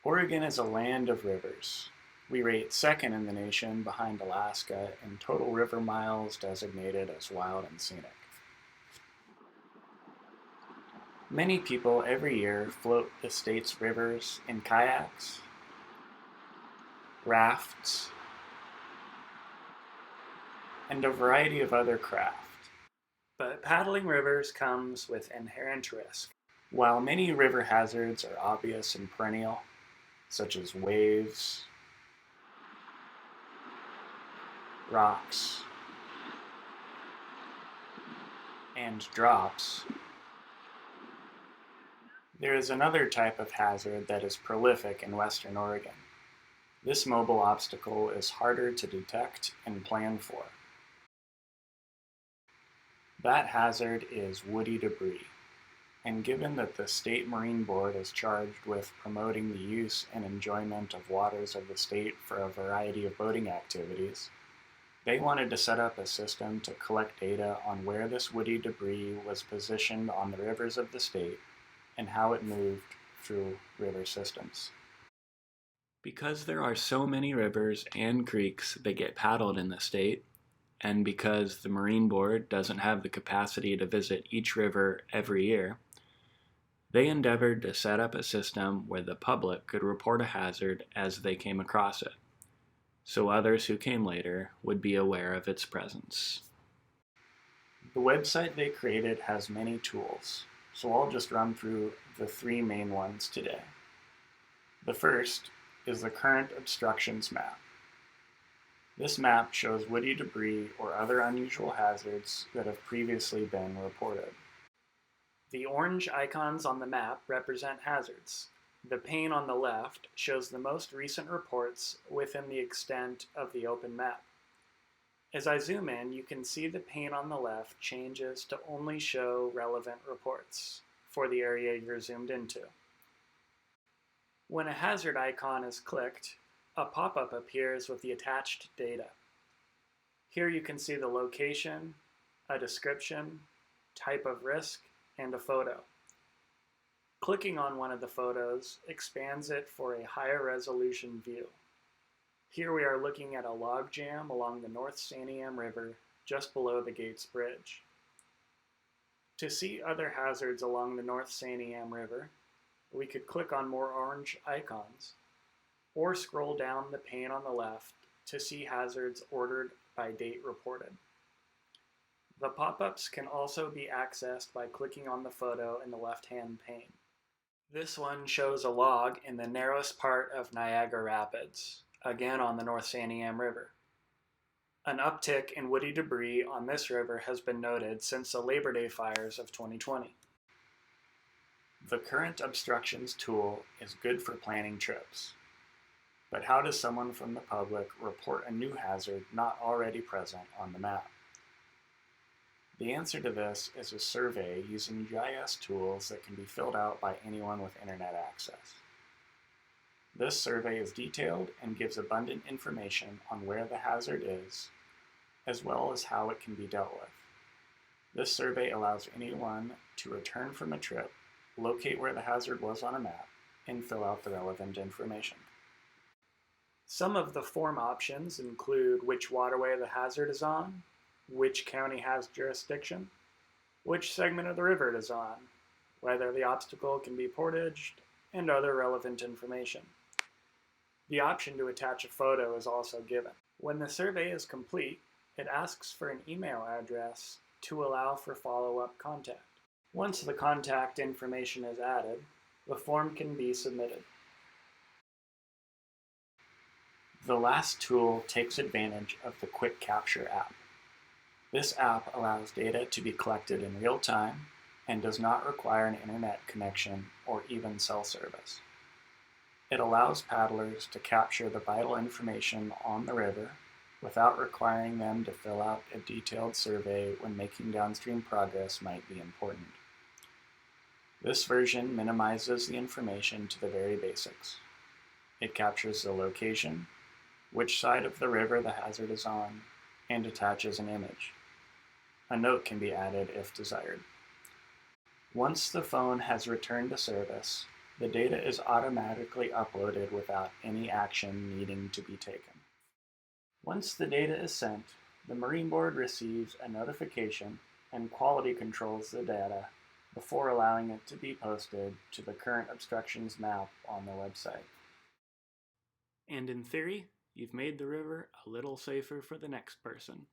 Oregon is a land of rivers. We rate second in the nation behind Alaska in total river miles designated as wild and scenic. Many people every year float the state's rivers in kayaks, rafts, and a variety of other craft. But paddling rivers comes with inherent risk. While many river hazards are obvious and perennial, such as waves, rocks, and drops, there is another type of hazard that is prolific in Western Oregon. This mobile obstacle is harder to detect and plan for. That hazard is woody debris, and given that the State Marine Board is charged with promoting the use and enjoyment of waters of the state for a variety of boating activities, they wanted to set up a system to collect data on where this woody debris was positioned on the rivers of the state and how it moved through river systems. Because there are so many rivers and creeks that get paddled in the state, and because the Marine Board doesn't have the capacity to visit each river every year, they endeavored to set up a system where the public could report a hazard as they came across it, so others who came later would be aware of its presence. The website they created has many tools, so I'll just run through the three main ones today. The first is the Current Obstructions Map. This map shows woody debris or other unusual hazards that have previously been reported. The orange icons on the map represent hazards. The pane on the left shows the most recent reports within the extent of the open map. As I zoom in, you can see the pane on the left changes to only show relevant reports for the area you're zoomed into. When a hazard icon is clicked, a pop-up appears with the attached data. Here you can see the location, a description, type of risk, and a photo. Clicking on one of the photos expands it for a higher resolution view. Here we are looking at a log jam along the North Santiam River just below the Gates Bridge. To see other hazards along the North Santiam River, we could click on more orange icons, or scroll down the pane on the left to see hazards ordered by date reported. The pop-ups can also be accessed by clicking on the photo in the left-hand pane. This one shows a log in the narrowest part of Niagara Rapids, again on the North Santiam River. An uptick in woody debris on this river has been noted since the Labor Day fires of 2020. The Current Obstructions tool is good for planning trips. But how does someone from the public report a new hazard not already present on the map? The answer to this is a survey using GIS tools that can be filled out by anyone with internet access. This survey is detailed and gives abundant information on where the hazard is, as well as how it can be dealt with. This survey allows anyone to return from a trip, locate where the hazard was on a map, and fill out the relevant information. Some of the form options include which waterway the hazard is on, which county has jurisdiction, which segment of the river it is on, whether the obstacle can be portaged, and other relevant information. The option to attach a photo is also given. When the survey is complete, it asks for an email address to allow for follow-up contact. Once the contact information is added, the form can be submitted. The last tool takes advantage of the Quick Capture app. This app allows data to be collected in real time and does not require an internet connection or even cell service. It allows paddlers to capture the vital information on the river without requiring them to fill out a detailed survey when making downstream progress might be important. This version minimizes the information to the very basics. It captures the location, which side of the river the hazard is on, and attaches an image. A note can be added if desired. Once the phone has returned to service, The data is automatically uploaded without any action needing to be taken. Once the data is sent, the Marine Board receives a notification and quality controls the data before allowing it to be posted to the current obstructions map on the website. And in theory, you've made the river a little safer for the next person.